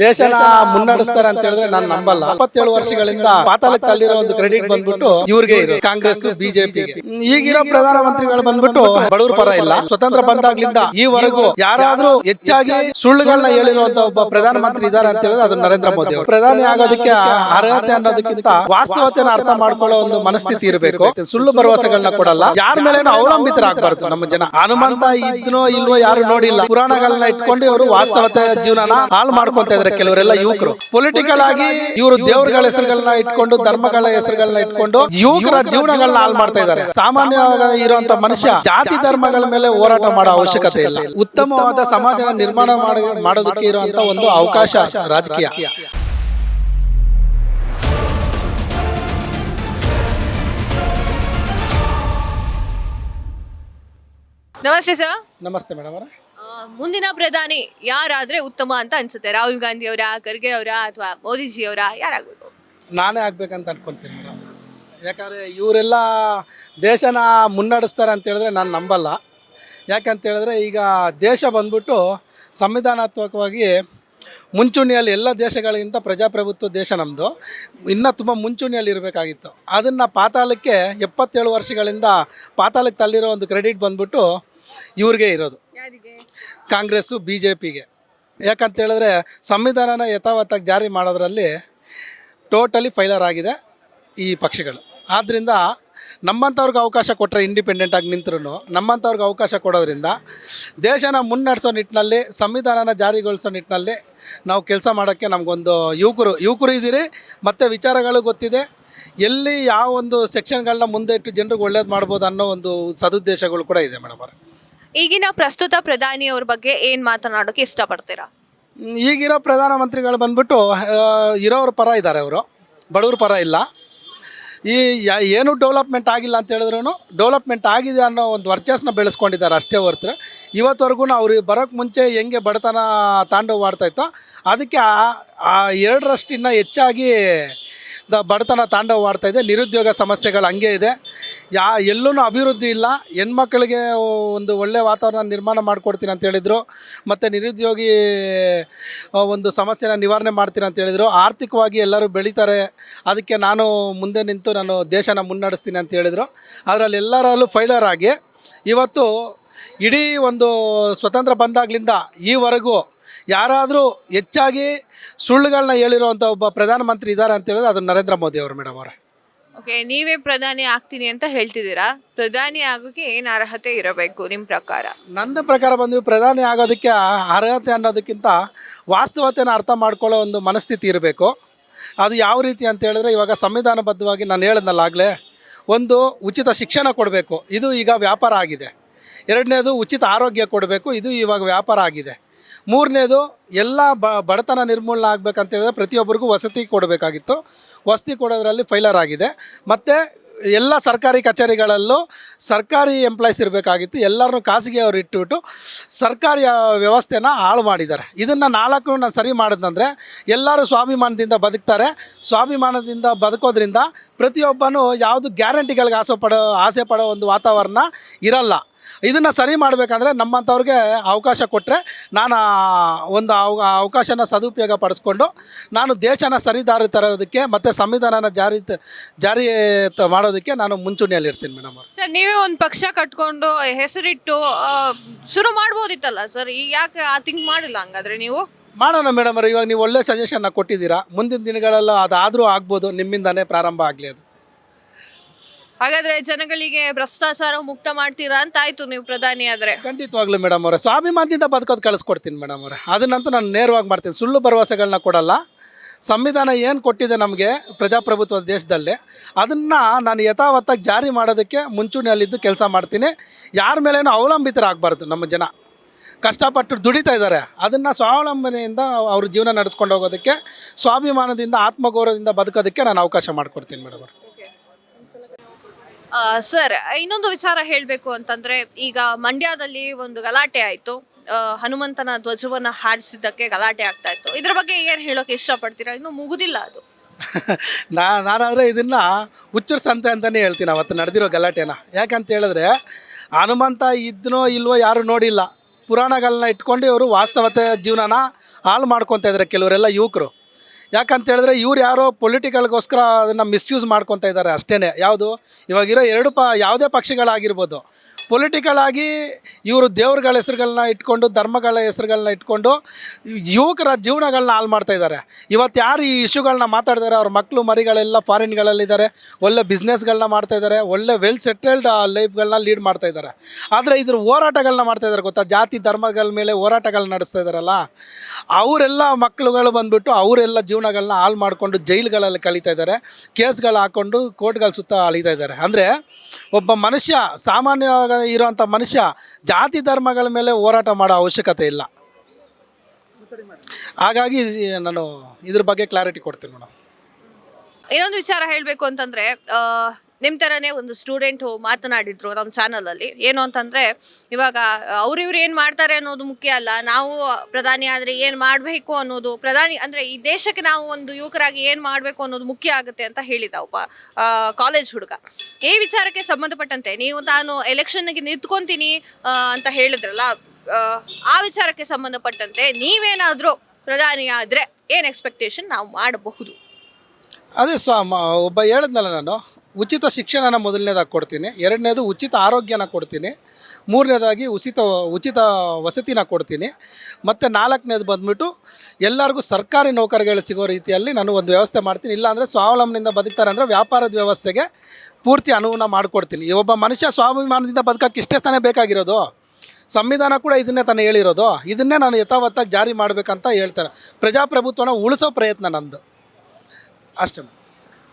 ದೇಶನ ಮುನ್ನಡೆಸ್ತಾರೆ ಅಂತ ಹೇಳಿದ್ರೆ ನಾನು ನಂಬಲ್ಲ. 27 ವರ್ಷಗಳಿಂದ ಪಾತಾಳಕ್ಕೆ ತಳ್ಳಿರೋ ಒಂದು ಕ್ರೆಡಿಟ್ ಬಂದ್ಬಿಟ್ಟು ಇವ್ರಿಗೆ ಇರೋ ಕಾಂಗ್ರೆಸ್ ಬಿಜೆಪಿಗೆ. ಈಗಿರೋ ಪ್ರಧಾನಮಂತ್ರಿಗಳು ಬಂದ್ಬಿಟ್ಟು ಬಡವರ ಪರ ಇಲ್ಲ. ಸ್ವತಂತ್ರ ಬಂದಾಗ್ಲಿಂದ ಈವರೆಗೂ ಯಾರಾದ್ರೂ ಹೆಚ್ಚಾಗಿ ಸುಳ್ಳುಗಳನ್ನ ಹೇಳಿರುವಂತ ಒಬ್ಬ ಪ್ರಧಾನಮಂತ್ರಿ ಇದಾರೆ ಅಂತ ಹೇಳಿದ್ರೆ ಅದು ನರೇಂದ್ರ ಮೋದಿ ಅವರು. ಪ್ರಧಾನಿ ಆಗೋದಕ್ಕೆ ಅರ್ಹತೆ ಅನ್ನೋದಕ್ಕಿಂತ ವಾಸ್ತವತೆನ ಅರ್ಥ ಮಾಡ್ಕೊಳ್ಳೋ ಒಂದು ಮನಸ್ಥಿತಿ ಇರಬೇಕು. ಸುಳ್ಳು ಭರವಸೆಗಳನ್ನ ಕೊಡಲ್ಲ, ಯಾರ ಮೇಲೇನೂ ಅವಲಂಬಿತರಾಗಬಾರ್ದು ನಮ್ಮ ಜನ. ಹನುಮಂತ ಇದ್ನೋ ಇಲ್ವೋ ಯಾರು ನೋಡಿಲ್ಲ. ಪುರಾಣಗಳನ್ನ ಇಟ್ಕೊಂಡು ಇವರು ವಾಸ್ತವತೆ ಜೀವನನ ಹಾಳು ಮಾಡ್ಕೊಂತ ಇದ್ದಾರೆ. ಕೆಲವರೆಲ್ಲ ಯುವಕರು ಪೊಲಿಟಿಕಲ್ ಆಗಿ ಇವರು ದೇವರುಗಳ ಹೆಸರುಗಳನ್ನ ಇಟ್ಕೊಂಡು ಧರ್ಮಗಳ ಹೆಸರುಗಳನ್ನ ಇಟ್ಕೊಂಡು ಯುವಕರ ಜೀವನಗಳನ್ನ ಹಾಳು ಮಾಡ್ತಾ ಇದ್ದಾರೆ. ಸಾಮಾನ್ಯವಾಗಿ ಇರುವಂತ ಮನುಷ್ಯ ಜಾತಿ ಧರ್ಮಗಳ ಮೇಲೆ ಹೋರಾಟ ಮಾಡೋ ಅವಶ್ಯಕತೆ ಇಲ್ಲ. ಉತ್ತಮವಾದ ಸಮಾಜನ ನಿರ್ಮಾಣ ಮಾಡೋದಕ್ಕೆ ಇರುವಂತ ಒಂದು ಅವಕಾಶ ರಾಜಕೀಯ. ನಮಸ್ತೆ ಸರ್. ನಮಸ್ತೆ ಮೇಡಮ್ ಅವರೇ. ಮುಂದಿನ ಪ್ರಧಾನಿ ಯಾರಾದ್ರೆ ಉತ್ತಮ ಅಂತ ಅನ್ಸುತ್ತೆ? ರಾಹುಲ್ ಗಾಂಧಿ ಅವರ, ಖರ್ಗೆ ಅವರ, ಅಥವಾ ಮೋದಿಜಿ ಅವರ? ಯಾರಾಗಬೇಕು? ನಾನೇ ಆಗ್ಬೇಕಂತ ಅನ್ಕೊಂತೀನಿ ಮೇಡಮ್. ಯಾಕಂದರೆ ಇವರೆಲ್ಲ ದೇಶನ ಮುನ್ನಡೆಸ್ತಾರೆ ಅಂತ ಹೇಳಿದ್ರೆ ನಾನು ನಂಬಲ್ಲ. ಯಾಕಂತ ಹೇಳಿದ್ರೆ ಈಗ ದೇಶ ಬಂದ್ಬಿಟ್ಟು ಸಂವಿಧಾನಾತ್ಮಕವಾಗಿ ಮುಂಚೂಣಿಯಲ್ಲಿ ಎಲ್ಲ ದೇಶಗಳಿಗಿಂತ ಪ್ರಜಾಪ್ರಭುತ್ವ ದೇಶ ನಮ್ಮದು. ಇನ್ನೂ ತುಂಬ ಮುಂಚೂಣಿಯಲ್ಲಿ ಇರಬೇಕಾಗಿತ್ತು. ಅದನ್ನು ಪಾತಾಳಕ್ಕೆ 77 ವರ್ಷಗಳಿಂದ ಪಾತಾಳಕ್ಕೆ ತಳ್ಳಿರೋ ಒಂದು ಕ್ರೆಡಿಟ್ ಬಂದ್ಬಿಟ್ಟು ಇವ್ರಿಗೆ ಇರೋದು, ಕಾಂಗ್ರೆಸ್ಸು ಬಿಜೆಪಿಗೆ. ಯಾಕಂತ ಹೇಳಿದ್ರೆ ಸಂವಿಧಾನನ ಯಥಾವತ್ತಾಗಿ ಜಾರಿ ಮಾಡೋದ್ರಲ್ಲಿ ಟೋಟಲಿ ಫೈಲರ್ ಆಗಿದೆ ಈ ಪಕ್ಷಗಳು. ಆದ್ದರಿಂದ ನಮ್ಮಂಥವ್ರಿಗೆ ಅವಕಾಶ ಕೊಟ್ಟರೆ, ಇಂಡಿಪೆಂಡೆಂಟಾಗಿ ನಿಂತರೂ ನಮ್ಮಂಥವ್ರಿಗೆ ಅವಕಾಶ ಕೊಡೋದ್ರಿಂದ ದೇಶನ ಮುನ್ನಡೆಸೋ ನಿಟ್ಟಿನಲ್ಲಿ, ಸಂವಿಧಾನನ ಜಾರಿಗೊಳಿಸೋ ನಿಟ್ಟಿನಲ್ಲಿ ನಾವು ಕೆಲಸ ಮಾಡೋಕ್ಕೆ ನಮಗೊಂದು ಯುವಕರು ಇದ್ದೀರಿ. ಮತ್ತು ವಿಚಾರಗಳು ಗೊತ್ತಿದೆ. ಎಲ್ಲಿ ಯಾವ ಒಂದು ಸೆಕ್ಷನ್ಗಳನ್ನ ಮುಂದೆ ಇಟ್ಟು ಜನರಿಗೆ ಒಳ್ಳೇದು ಮಾಡ್ಬೋದು ಅನ್ನೋ ಒಂದು ಸದುದ್ದೇಶಗಳು ಕೂಡ ಇದೆ ಮೇಡಮ್ ಅವರೇ. ಈಗಿನ ಪ್ರಸ್ತುತ ಪ್ರಧಾನಿ ಅವ್ರ ಬಗ್ಗೆ ಏನು ಮಾತನಾಡೋಕೆ ಇಷ್ಟಪಡ್ತೀರಾ? ಈಗಿರೋ ಪ್ರಧಾನಮಂತ್ರಿಗಳು ಬಂದ್ಬಿಟ್ಟು ಇರೋರ ಪರ ಇದ್ದಾರೆ. ಅವರು ಬಡವ್ರ ಪರ ಇಲ್ಲ. ಈ ಏನು ಡೆವಲಪ್ಮೆಂಟ್ ಆಗಿಲ್ಲ ಅಂತ ಹೇಳಿದ್ರು ಡೆವಲಪ್ಮೆಂಟ್ ಆಗಿದೆ ಅನ್ನೋ ಒಂದು ವರ್ಚಸ್ನ ಬೆಳೆಸ್ಕೊಂಡಿದ್ದಾರೆ ಅಷ್ಟೇ ಹೊರತು ಇವತ್ತವರೆಗೂ ಅವ್ರು ಬರೋಕ್ಕೆ ಮುಂಚೆ ಹೆಂಗೆ ಬಡತನ ತಾಂಡವವಾಡ್ತಾಯಿತ್ತೋ ಅದಕ್ಕೆ 2ರಷ್ಟು ಇನ್ನೂ ಹೆಚ್ಚಾಗಿ ಬಡತನ ತಾಂಡವವಾಡ್ತಾಯಿದೆ. ನಿರುದ್ಯೋಗ ಸಮಸ್ಯೆಗಳು ಹಂಗೆ ಇದೆ. ಎಲ್ಲೂ ಅಭಿವೃದ್ಧಿ ಇಲ್ಲ. ಹೆಣ್ಮಕ್ಳಿಗೆ ಒಂದು ಒಳ್ಳೆಯ ವಾತಾವರಣ ನಿರ್ಮಾಣ ಮಾಡಿಕೊಡ್ತೀನಿ ಅಂತ ಹೇಳಿದರು. ಮತ್ತು ನಿರುದ್ಯೋಗಿ ಒಂದು ಸಮಸ್ಯೆನ ನಿವಾರಣೆ ಮಾಡ್ತೀನಿ ಅಂತ ಹೇಳಿದರು. ಆರ್ಥಿಕವಾಗಿ ಎಲ್ಲರೂ ಬೆಳೀತಾರೆ, ಅದಕ್ಕೆ ನಾನು ಮುಂದೆ ನಿಂತು ನಾನು ದೇಶನ ಮುನ್ನಡೆಸ್ತೀನಿ ಅಂತ ಹೇಳಿದರು. ಅದರಲ್ಲಿ ಎಲ್ಲರಲ್ಲೂ ಫೈಲರ್ ಆಗಿ ಇವತ್ತು ಇಡೀ ಒಂದು ಸ್ವತಂತ್ರ ಬಂದಾಗ್ಲಿಂದ ಈವರೆಗೂ ಯಾರಾದರೂ ಹೆಚ್ಚಾಗಿ ಸುಳ್ಳುಗಳನ್ನ ಹೇಳಿರುವಂಥ ಒಬ್ಬ ಪ್ರಧಾನಮಂತ್ರಿ ಇದ್ದಾರೆ ಅಂತ ಹೇಳಿದ್ರೆ ಅದು ನರೇಂದ್ರ ಮೋದಿ ಅವರು ಮೇಡಮ್ ಅವರೇ. ಓಕೆ, ನೀವೇ ಪ್ರಧಾನಿ ಆಗ್ತೀನಿ ಅಂತ ಹೇಳ್ತಿದ್ದೀರಾ. ಪ್ರಧಾನಿ ಆಗೋಕ್ಕೆ ಏನು ಅರ್ಹತೆ ಇರಬೇಕು ನಿಮ್ಮ ಪ್ರಕಾರ? ನನ್ನ ಪ್ರಕಾರ ಬಂದು ಪ್ರಧಾನಿ ಆಗೋದಕ್ಕೆ ಅರ್ಹತೆ ಅನ್ನೋದಕ್ಕಿಂತ ವಾಸ್ತವತೆನ ಅರ್ಥ ಮಾಡ್ಕೊಳ್ಳೋ ಒಂದು ಮನಸ್ಥಿತಿ ಇರಬೇಕು. ಅದು ಯಾವ ರೀತಿ ಅಂತ ಹೇಳಿದ್ರೆ, ಇವಾಗ ಸಂವಿಧಾನಬದ್ಧವಾಗಿ ನಾನು ಹೇಳಿದ್ನಲ್ಲ ಆಗಲೇ, ಒಂದು ಉಚಿತ ಶಿಕ್ಷಣ ಕೊಡಬೇಕು, ಇದು ಈಗ ವ್ಯಾಪಾರ ಆಗಿದೆ. 2ನೇದು ಉಚಿತ ಆರೋಗ್ಯ ಕೊಡಬೇಕು, ಇದು ಇವಾಗ ವ್ಯಾಪಾರ ಆಗಿದೆ. 3ನೇದು ಎಲ್ಲ ಬಡತನ ನಿರ್ಮೂಲನೆ ಆಗಬೇಕಂತ ಹೇಳಿದ್ರೆ ಪ್ರತಿಯೊಬ್ಬರಿಗೂ ವಸತಿ ಕೊಡಬೇಕಾಗಿತ್ತು, ವಸತಿ ಕೊಡೋದ್ರಲ್ಲಿ ಫೈಲರ್ ಆಗಿದೆ. ಮತ್ತು ಎಲ್ಲ ಸರ್ಕಾರಿ ಕಚೇರಿಗಳಲ್ಲೂ ಸರ್ಕಾರಿ ಎಂಪ್ಲಾಯ್ಸ್ ಇರಬೇಕಾಗಿತ್ತು, ಎಲ್ಲರನ್ನೂ ಖಾಸಗಿ ಅವ್ರು ಇಟ್ಟುಬಿಟ್ಟು ಸರ್ಕಾರಿ ವ್ಯವಸ್ಥೆನ ಹಾಳು ಮಾಡಿದ್ದಾರೆ. ಇದನ್ನು 4 ನಾನು ಸರಿ ಮಾಡಿದ್ನಂದರೆ ಎಲ್ಲರೂ ಸ್ವಾಭಿಮಾನದಿಂದ ಬದುಕ್ತಾರೆ. ಸ್ವಾಭಿಮಾನದಿಂದ ಬದುಕೋದ್ರಿಂದ ಪ್ರತಿಯೊಬ್ಬನೂ ಯಾವುದು ಗ್ಯಾರಂಟಿಗಳಿಗೆ ಆಸೆ ಪಡೋ ಒಂದು ವಾತಾವರಣ ಇರಲ್ಲ. ಇದನ್ನು ಸರಿ ಮಾಡಬೇಕಂದ್ರೆ ನಮ್ಮಂಥವ್ರಿಗೆ ಅವಕಾಶ ಕೊಟ್ಟರೆ ನಾನು ಒಂದು ಅವಕಾಶನ ಸದುಪಯೋಗ ಪಡಿಸ್ಕೊಂಡು ನಾನು ದೇಶನ ಸರಿದಾರಿ ತರೋದಕ್ಕೆ ಮತ್ತು ಸಂವಿಧಾನನ ಜಾರಿ ಮಾಡೋದಕ್ಕೆ ನಾನು ಮುಂಚೂಣಿಯಲ್ಲಿ ಇರ್ತೀನಿ ಮೇಡಮ್ ಅವರು. ಸರ್, ನೀವೇ ಒಂದು ಪಕ್ಷ ಕಟ್ಕೊಂಡು ಹೆಸರಿಟ್ಟು ಶುರು ಮಾಡ್ಬೋದಿತ್ತಲ್ಲ ಸರ್, ಈಗ ಯಾಕೆ ಥಿಂಕ್ ಮಾಡಿಲ್ಲ? ಹಂಗಾದ್ರೆ ನೀವು ಮಾಡೋಣ ಮೇಡಮ್ ಅವರು. ಇವಾಗ ನೀವು ಒಳ್ಳೆ ಸಜೆಷನ್ನ ಕೊಟ್ಟಿದ್ದೀರಾ. ಮುಂದಿನ ದಿನಗಳೆಲ್ಲ ಅದಾದರೂ ಆಗ್ಬೋದು, ನಿಮ್ಮಿಂದನೇ ಪ್ರಾರಂಭ ಆಗಲಿ ಅದು. ಹಾಗಾದ್ರೆ ಜನಗಳಿಗೆ ಭ್ರಷ್ಟಾಚಾರ ಮುಕ್ತ ಮಾಡ್ತೀರಾ ಅಂತ ಆಯ್ತು ನೀವು ಪ್ರಧಾನಿ ಆದ್ರೆ? ಖಂಡಿತವಾಗ್ಲೂ ಮೇಡಮ್ ಅವರೇ, ಸ್ವಾಭಿಮಾನದಿಂದ ಬದುಕೋದು ಕಳಿಸ್ಕೊಡ್ತೀನಿ ಮೇಡಮ್ ಅವರೇ. ಅದನ್ನಂತೂ ನಾನು ನೇರವಾಗಿ ಮಾಡ್ತೀನಿ. ಸುಳ್ಳು ಭರವಸೆಗಳನ್ನ ಕೊಡಲ್ಲ. ಸಂವಿಧಾನ ಏನು ಕೊಟ್ಟಿದೆ ನಮಗೆ ಪ್ರಜಾಪ್ರಭುತ್ವ ದೇಶದಲ್ಲಿ, ಅದನ್ನು ನಾನು ಯಥಾವತ್ತಾಗಿ ಜಾರಿ ಮಾಡೋದಕ್ಕೆ ಮುಂಚೂಣಿಯಲ್ಲಿದ್ದು ಕೆಲಸ ಮಾಡ್ತೀನಿ. ಯಾರ ಮೇಲೇನೂ ಅವಲಂಬಿತರಾಗಬಾರ್ದು. ನಮ್ಮ ಜನ ಕಷ್ಟಪಟ್ಟು ದುಡಿತಾ ಇದ್ದಾರೆ, ಅದನ್ನು ಸ್ವಾವಲಂಬನೆಯಿಂದ ಅವ್ರ ಜೀವನ ನಡೆಸ್ಕೊಂಡು ಹೋಗೋದಕ್ಕೆ, ಸ್ವಾಭಿಮಾನದಿಂದ ಆತ್ಮಗೌರವದಿಂದ ಬದುಕೋದಕ್ಕೆ ನಾನು ಅವಕಾಶ ಮಾಡಿಕೊಡ್ತೀನಿ ಮೇಡಮ್ ಅವರು. ಸರ್, ಇನ್ನೊಂದು ವಿಚಾರ ಹೇಳಬೇಕು ಅಂತಂದ್ರೆ, ಈಗ ಮಂಡ್ಯದಲ್ಲಿ ಒಂದು ಗಲಾಟೆ ಆಯಿತು. ಹನುಮಂತನ ಧ್ವಜವನ್ನು ಹಾರಿಸಿದ್ದಕ್ಕೆ ಗಲಾಟೆ ಆಗ್ತಾ ಇತ್ತು. ಇದ್ರ ಬಗ್ಗೆ ಏನು ಹೇಳೋಕೆ ಇಷ್ಟಪಡ್ತೀರಾ? ಇನ್ನೂ ಮುಗುದಿಲ್ಲ ಅದು. ನಾನಾದರೆ ಇದನ್ನು ಹುಚ್ಚರ ಸಂತೆ ಅಂತಲೇ ಹೇಳ್ತೀನಿ ಅವತ್ತು ನಡೆದಿರೋ ಗಲಾಟೆನ. ಯಾಕಂತ ಹೇಳಿದ್ರೆ ಹನುಮಂತ ಇದ್ನೋ ಇಲ್ವೋ ಯಾರು ನೋಡಿಲ್ಲ. ಪುರಾಣಗಳನ್ನ ಇಟ್ಕೊಂಡು ಇವರು ವಾಸ್ತವತೆ ಜೀವನನ ಹಾಳು ಮಾಡ್ಕೊತಾ ಇದ್ದಾರೆ ಕೆಲವರೆಲ್ಲ ಯುವಕರು. ಯಾಕಂತ ಹೇಳಿದ್ರೆ ಇವ್ರು ಯಾರೋ ಪೊಲಿಟಿಕಲ್ಗೋಸ್ಕರ ಅದನ್ನು ಮಿಸ್ಯೂಸ್ ಮಾಡ್ಕೊತಾ ಇದ್ದಾರೆ ಅಷ್ಟೇ. ಯಾವುದು ಇವಾಗಿರೋ ಯಾವುದೇ ಪಕ್ಷಗಳಾಗಿರ್ಬೋದು, ಪೊಲಿಟಿಕಲ್ ಆಗಿ ಇವರು ದೇವ್ರಗಳ ಹೆಸರುಗಳನ್ನ ಇಟ್ಕೊಂಡು ಧರ್ಮಗಳ ಹೆಸರುಗಳನ್ನ ಇಟ್ಕೊಂಡು ಯುವಕರ ಜೀವನಗಳನ್ನ ಹಾಳು ಮಾಡ್ತಾ ಇದ್ದಾರೆ. ಇವತ್ತು ಯಾರು ಈ ಇಶ್ಯೂಗಳನ್ನ ಮಾತಾಡ್ತಾರೆ ಅವ್ರ ಮಕ್ಕಳು ಮರಿಗಳೆಲ್ಲ ಫಾರಿನ್ಗಳಲ್ಲಿದ್ದಾರೆ, ಒಳ್ಳೆ ಬಿಸ್ನೆಸ್ಗಳನ್ನ ಮಾಡ್ತಾ ಇದ್ದಾರೆ, ಒಳ್ಳೆ ವೆಲ್ ಸೆಟಲ್ಡ್ ಲೈಫ್ಗಳನ್ನ ಲೀಡ್ ಮಾಡ್ತಾ ಇದ್ದಾರೆ. ಆದರೆ ಇದ್ರ ಹೋರಾಟಗಳನ್ನ ಮಾಡ್ತಾ ಇದ್ದಾರೆ ಗೊತ್ತಾ, ಜಾತಿ ಧರ್ಮಗಳ ಮೇಲೆ ಹೋರಾಟಗಳನ್ನ ನಡೆಸ್ತಾ ಇದ್ದಾರಲ್ಲ, ಅವರೆಲ್ಲ ಮಕ್ಕಳುಗಳು ಬಂದುಬಿಟ್ಟು ಅವರೆಲ್ಲ ಜೀವನಗಳನ್ನ ಹಾಳು ಮಾಡಿಕೊಂಡು ಜೈಲುಗಳಲ್ಲಿ ಕಳೀತಾ ಇದ್ದಾರೆ, ಕೇಸ್ಗಳು ಹಾಕ್ಕೊಂಡು ಕೋರ್ಟ್ಗಳ ಸುತ್ತ ಅಳಿತಾ ಇದ್ದಾರೆ. ಅಂದರೆ ಒಬ್ಬ ಮನುಷ್ಯ ಸಾಮಾನ್ಯವಾಗಿ ಇರೋಂಥ ಮನುಷ್ಯ ಜಾತಿ ಧರ್ಮಗಳ ಮೇಲೆ ಹೋರಾಟ ಮಾಡೋ ಅವಶ್ಯಕತೆ ಇಲ್ಲ. ಹಾಗಾಗಿ ನಾನು ಇದ್ರ ಬಗ್ಗೆ ಕ್ಲಾರಿಟಿ ಕೊಡ್ತೀನಿ ಮೇಡಮ್. ಇನ್ನೊಂದು ವಿಚಾರ ಹೇಳಬೇಕು ಅಂತಂದ್ರೆ ನಿಮ್ಮ ಥರನೇ ಒಂದು ಸ್ಟೂಡೆಂಟು ಮಾತನಾಡಿದ್ರು ನಮ್ಮ ಚಾನಲಲ್ಲಿ. ಏನು ಅಂತಂದರೆ ಇವಾಗ ಅವ್ರಿವ್ರು ಏನು ಮಾಡ್ತಾರೆ ಅನ್ನೋದು ಮುಖ್ಯ ಅಲ್ಲ, ನಾವು ಪ್ರಧಾನಿ ಆದರೆ ಏನು ಮಾಡಬೇಕು ಅನ್ನೋದು, ಪ್ರಧಾನಿ ಅಂದರೆ ಈ ದೇಶಕ್ಕೆ ನಾವು ಒಂದು ಯುವಕರಾಗಿ ಏನು ಮಾಡಬೇಕು ಅನ್ನೋದು ಮುಖ್ಯ ಆಗುತ್ತೆ ಅಂತ ಹೇಳಿದ ಒಬ್ಬ ಕಾಲೇಜ್ ಹುಡುಗ. ಈ ವಿಚಾರಕ್ಕೆ ಸಂಬಂಧಪಟ್ಟಂತೆ ನೀವು ತಾನು ಎಲೆಕ್ಷನ್ಗೆ ನಿಂತ್ಕೊತೀನಿ ಅಂತ ಹೇಳಿದ್ರಲ್ಲ, ಆ ವಿಚಾರಕ್ಕೆ ಸಂಬಂಧಪಟ್ಟಂತೆ ನೀವೇನಾದರೂ ಪ್ರಧಾನಿ ಆದರೆ ಏನು ಎಕ್ಸ್ಪೆಕ್ಟೇಷನ್ ನಾವು ಮಾಡಬಹುದು? ಅದೇ ಒಬ್ಬ ಹೇಳಿದ್ನಲ್ಲ ನಾನು, ಉಚಿತ ಶಿಕ್ಷಣನ ಮೊದಲನೇದಾಗಿ ಕೊಡ್ತೀನಿ, ಎರಡನೇದು ಉಚಿತ ಆರೋಗ್ಯನ ಕೊಡ್ತೀನಿ, ಮೂರನೇದಾಗಿ ಉಚಿತ ವಸತಿನ ಕೊಡ್ತೀನಿ, ಮತ್ತು ನಾಲ್ಕನೇದು ಬಂದುಬಿಟ್ಟು ಎಲ್ಲರಿಗೂ ಸರ್ಕಾರಿ ನೌಕರಿಗಳು ಸಿಗೋ ರೀತಿಯಲ್ಲಿ ನಾನು ಒಂದು ವ್ಯವಸ್ಥೆ ಮಾಡ್ತೀನಿ. ಇಲ್ಲಾಂದರೆ ಸ್ವಾವಲಂಬನೆಯಿಂದ ಬದುಕ್ತಾರೆ ಅಂದರೆ ವ್ಯಾಪಾರದ ವ್ಯವಸ್ಥೆಗೆ ಪೂರ್ತಿ ಅನುವುನ ಮಾಡಿಕೊಡ್ತೀನಿ. ಒಬ್ಬ ಮನುಷ್ಯ ಸ್ವಾಭಿಮಾನದಿಂದ ಬದುಕೋಕ್ಕೆ ಇಷ್ಟೇ ತಾನೇ ಬೇಕಾಗಿರೋದು. ಸಂವಿಧಾನ ಕೂಡ ಇದನ್ನೇ ತಾನೇ ಹೇಳಿರೋದು. ಇದನ್ನೇ ನಾನು ಯಥಾವತ್ತಾಗಿ ಜಾರಿ ಮಾಡಬೇಕಂತ ಹೇಳ್ತಾರೆ. ಪ್ರಜಾಪ್ರಭುತ್ವನ ಉಳಿಸೋ ಪ್ರಯತ್ನ ನಂದು ಅಷ್ಟೇ.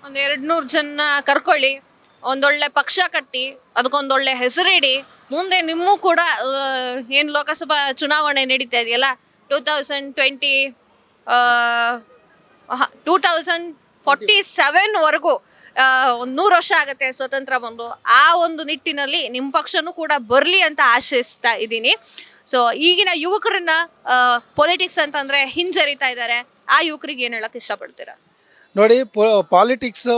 ಒಂದು 200 ಜನ ಕರ್ಕೊಳ್ಳಿ, ಒಂದೊಳ್ಳೆ ಪಕ್ಷ ಕಟ್ಟಿ, ಅದಕ್ಕೊಂದೊಳ್ಳೆ ಹೆಸರಿಡಿ, ಮುಂದೆ ನಿಮ್ಮೂ ಕೂಡ ಏನು ಲೋಕಸಭಾ ಚುನಾವಣೆ ನಡೀತಾ ಇದೆಯಲ್ಲ 2047ವರೆಗೂ 100 ವರ್ಷ ಆಗುತ್ತೆ ಸ್ವತಂತ್ರ ಬಂದು, ಆ ಒಂದು ನಿಟ್ಟಿನಲ್ಲಿ ನಿಮ್ಮ ಪಕ್ಷನೂ ಕೂಡ ಬರಲಿ ಅಂತ ಆಶಿಸ್ತಾ ಇದ್ದೀನಿ. ಸೊ ಈಗಿನ ಯುವಕರನ್ನ ಪೊಲಿಟಿಕ್ಸ್ ಅಂತಂದರೆ ಹಿಂಜರಿತಾ ಇದ್ದಾರೆ, ಆ ಯುವಕರಿಗೆ ಏನು ಹೇಳೋಕ್ಕೆ ಇಷ್ಟಪಡ್ತೀರಾ? ನೋಡಿ, ಪಾಲಿಟಿಕ್ಸು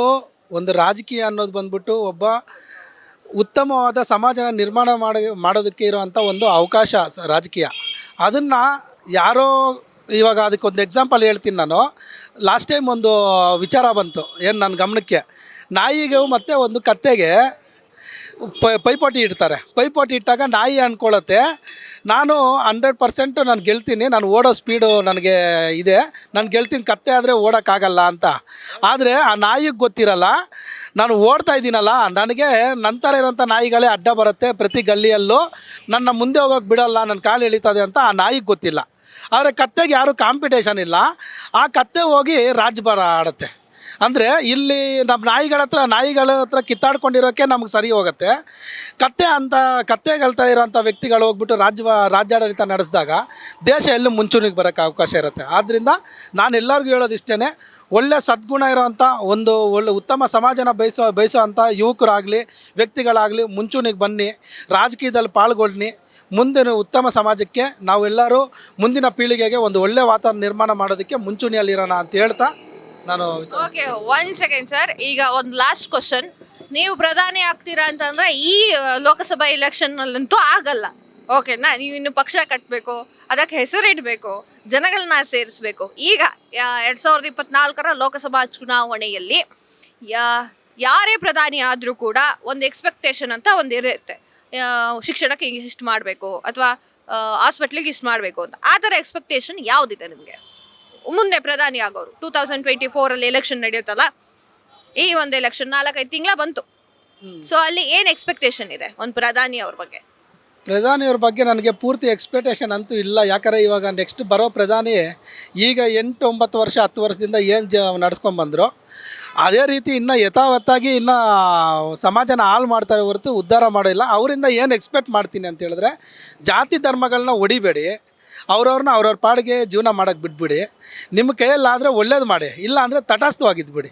ಒಂದು ರಾಜಕೀಯ ಅನ್ನೋದು ಬಂದ್ಬಿಟ್ಟು ಒಬ್ಬ ಉತ್ತಮವಾದ ಸಮಾಜನ ನಿರ್ಮಾಣ ಮಾಡೋದಕ್ಕೆ ಇರೋವಂಥ ಒಂದು ಅವಕಾಶ ರಾಜಕೀಯ. ಅದನ್ನು ಯಾರೋ ಇವಾಗ ಅದಕ್ಕೊಂದು ಎಕ್ಸಾಂಪಲ್ ಹೇಳ್ತೀನಿ ನಾನು. ಲಾಸ್ಟ್ ಟೈಮ್ ಒಂದು ವಿಚಾರ ಬಂತು ಏನು ನನ್ನ ಗಮನಕ್ಕೆ, ನಾಯಿಗೆ ಮತ್ತು ಒಂದು ಕತ್ತೆಗೆ ಪೈಪೋಟಿ ಇಡ್ತಾರೆ. ಪೈಪೋಟಿ ಇಟ್ಟಾಗ ನಾಯಿ ಅಂದ್ಕೊಳ್ಳುತ್ತೆ ನಾನು 100% ನಾನು ಗೆಲ್ತೀನಿ, ನಾನು ಓಡೋ ಸ್ಪೀಡು ನನಗೆ ಇದೆ, ನಾನು ಗೆಲ್ತೀನಿ, ಕತ್ತೆ ಆದರೆ ಓಡೋಕ್ಕಾಗಲ್ಲ ಅಂತ. ಆದರೆ ಆ ನಾಯಿಗೆ ಗೊತ್ತಿರಲ್ಲ ನಾನು ಓಡ್ತಾ ಇದ್ದೀನಲ್ಲ, ನನಗೆ ನಂತರ ಇರೋಂಥ ನಾಯಿಗಳೇ ಅಡ್ಡ ಬರುತ್ತೆ ಪ್ರತಿ ಗಲ್ಲಿಯಲ್ಲೂ, ನನ್ನ ಮುಂದೆ ಹೋಗೋಕೆ ಬಿಡೋಲ್ಲ, ನನ್ನ ಕಾಲು ಎಳಿತದೆ ಅಂತ ಆ ನಾಯಿಗೆ ಗೊತ್ತಿಲ್ಲ. ಆದರೆ ಕತ್ತೆಗೆ ಯಾರೂ ಕಾಂಪಿಟೇಷನ್ ಇಲ್ಲ, ಆ ಕತ್ತೆ ಹೋಗಿ ರಾಜ್ಯಭಾರ ಆಡುತ್ತೆ. ಅಂದರೆ ಇಲ್ಲಿ ನಮ್ಮ ನಾಯಿಗಳ ಹತ್ರ ಕಿತ್ತಾಡ್ಕೊಂಡಿರೋಕ್ಕೆ ನಮಗೆ ಸರಿ ಹೋಗುತ್ತೆ. ಕತ್ತೆಗಳ್ತಾ ಇರೋಂಥ ವ್ಯಕ್ತಿಗಳು ಹೋಗ್ಬಿಟ್ಟು ರಾಜ್ಯಾಡಳಿತ ನಡೆಸಿದಾಗ ದೇಶ ಎಲ್ಲೂ ಮುಂಚೂಣಿಗೆ ಬರೋಕ್ಕೆ ಅವಕಾಶ ಇರುತ್ತೆ. ಆದ್ದರಿಂದ ನಾನು ಎಲ್ಲರಿಗೂ ಹೇಳೋದು ಇಷ್ಟೇ, ಒಳ್ಳೆ ಸದ್ಗುಣ ಇರೋವಂಥ ಒಳ್ಳೆ ಉತ್ತಮ ಸಮಾಜನ ಬಯಸೋವಂಥ ಯುವಕರಾಗಲಿ ವ್ಯಕ್ತಿಗಳಾಗಲಿ ಮುಂಚೂಣಿಗೆ ಬನ್ನಿ, ರಾಜಕೀಯದಲ್ಲಿ ಪಾಲ್ಗೊಳ್ಳಿ. ಮುಂದಿನ ಉತ್ತಮ ಸಮಾಜಕ್ಕೆ ನಾವೆಲ್ಲರೂ ಮುಂದಿನ ಪೀಳಿಗೆಗೆ ಒಂದು ಒಳ್ಳೆ ವಾತಾವರಣ ನಿರ್ಮಾಣ ಮಾಡೋದಕ್ಕೆ ಮುಂಚೂಣಿಯಲ್ಲಿರೋಣ ಅಂತ ಹೇಳ್ತಾ ನಾನು. Okay, 1 second sir. ಈಗ ಒಂದು ಲಾಸ್ಟ್ ಕ್ವಶನ್. ನೀವು ಪ್ರಧಾನಿ ಆಗ್ತೀರಾ ಅಂತಂದ್ರೆ ಈ ಲೋಕಸಭಾ ಎಲೆಕ್ಷನ್ನಲ್ಲಂತೂ ಆಗಲ್ಲ, ಓಕೆನಾ? ನೀವು ಇನ್ನು ಪಕ್ಷ ಕಟ್ಟಬೇಕು, ಅದಕ್ಕೆ ಹೆಸರಿಡಬೇಕು, ಜನಗಳನ್ನ ಸೇರಿಸ್ಬೇಕು. ಈಗ 2024ರ ಲೋಕಸಭಾ ಚುನಾವಣೆಯಲ್ಲಿ ಯಾರೇ ಪ್ರಧಾನಿ ಆದರೂ ಕೂಡ ಒಂದು ಎಕ್ಸ್ಪೆಕ್ಟೇಷನ್ ಅಂತ ಒಂದು ಇರುತ್ತೆ. ಶಿಕ್ಷಣಕ್ಕೆ ಇಷ್ಟು ಮಾಡಬೇಕು ಅಥವಾ ಹಾಸ್ಪಿಟ್ಲಿಗೆ ಇಷ್ಟು ಮಾಡಬೇಕು ಅಂತ. ಆ ಥರ ಎಕ್ಸ್ಪೆಕ್ಟೇಷನ್ ಯಾವುದಿದೆ ನಿಮಗೆ ಮುಂದೆ ಪ್ರಧಾನಿ ಆಗೋರು? 2024 ಎಲೆಕ್ಷನ್ ನಡೆಯುತ್ತಲ್ಲ, ಈ ಒಂದು ಎಲೆಕ್ಷನ್ 4-5 ತಿಂಗಳ ಬಂತು. ಸೊ ಅಲ್ಲಿ ಏನು ಎಕ್ಸ್ಪೆಕ್ಟೇಷನ್ ಇದೆ ಒಂದು ಪ್ರಧಾನಿಯವ್ರ ಬಗ್ಗೆ? ಪ್ರಧಾನಿಯವ್ರ ಬಗ್ಗೆ ನನಗೆ ಪೂರ್ತಿ ಎಕ್ಸ್ಪೆಕ್ಟೇಷನ್ ಅಂತೂ ಇಲ್ಲ. ಯಾಕಂದರೆ ಇವಾಗ ನೆಕ್ಸ್ಟ್ ಬರೋ ಪ್ರಧಾನಿ ಈಗ 8-9 ವರ್ಷ 10 ವರ್ಷದಿಂದ ಏನು ನಡೆಸ್ಕೊಂಡ್ಬಂದರು ಅದೇ ರೀತಿ ಇನ್ನೂ ಯಥಾವತ್ತಾಗಿ ಇನ್ನೂ ಸಮಾಜನ ಹಾಳು ಮಾಡ್ತಾರೆ ಹೊರತು ಉದ್ಧಾರ ಮಾಡಿಲ್ಲ. ಅವರಿಂದ ಏನು ಎಕ್ಸ್ಪೆಕ್ಟ್ ಮಾಡ್ತೀನಿ ಅಂತ ಹೇಳಿದ್ರೆ, ಜಾತಿ ಧರ್ಮಗಳನ್ನ ಹೊಡಿಬೇಡಿ, ಅವ್ರವ್ರ ಪಾಡಿಗೆ ಜೀವನ ಮಾಡೋಕ್ಕೆ ಬಿಟ್ಬಿಡಿ. ನಿಮ್ಮ ಕೈಯಲ್ಲಾದರೆ ಒಳ್ಳೇದು ಮಾಡಿ, ಇಲ್ಲ ಅಂದರೆ ತಟಸ್ಥವಾಗಿದ್ದುಬಿಡಿ.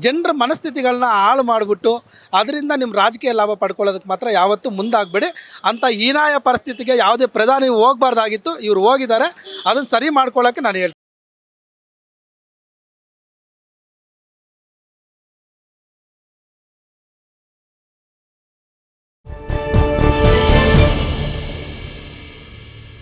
ಜನರ ಮನಸ್ಥಿತಿಗಳನ್ನ ಹಾಳು ಮಾಡಿಬಿಟ್ಟು ಅದರಿಂದ ನಿಮ್ಮ ರಾಜಕೀಯ ಲಾಭ ಪಡ್ಕೊಳ್ಳೋದಕ್ಕೆ ಮಾತ್ರ ಯಾವತ್ತೂ ಮುಂದಾಗಬೇಡಿ. ಅಂಥ ಹೀನಾಯ ಪರಿಸ್ಥಿತಿಗೆ ಯಾವುದೇ ಪ್ರಧಾನಿ ಹೋಗಬಾರ್ದಾಗಿತ್ತು, ಇವ್ರು ಹೋಗಿದ್ದಾರೆ. ಅದನ್ನು ಸರಿ ಮಾಡ್ಕೊಳ್ಳೋಕ್ಕೆ ನಾನು ಹೇಳ್ತೀನಿ.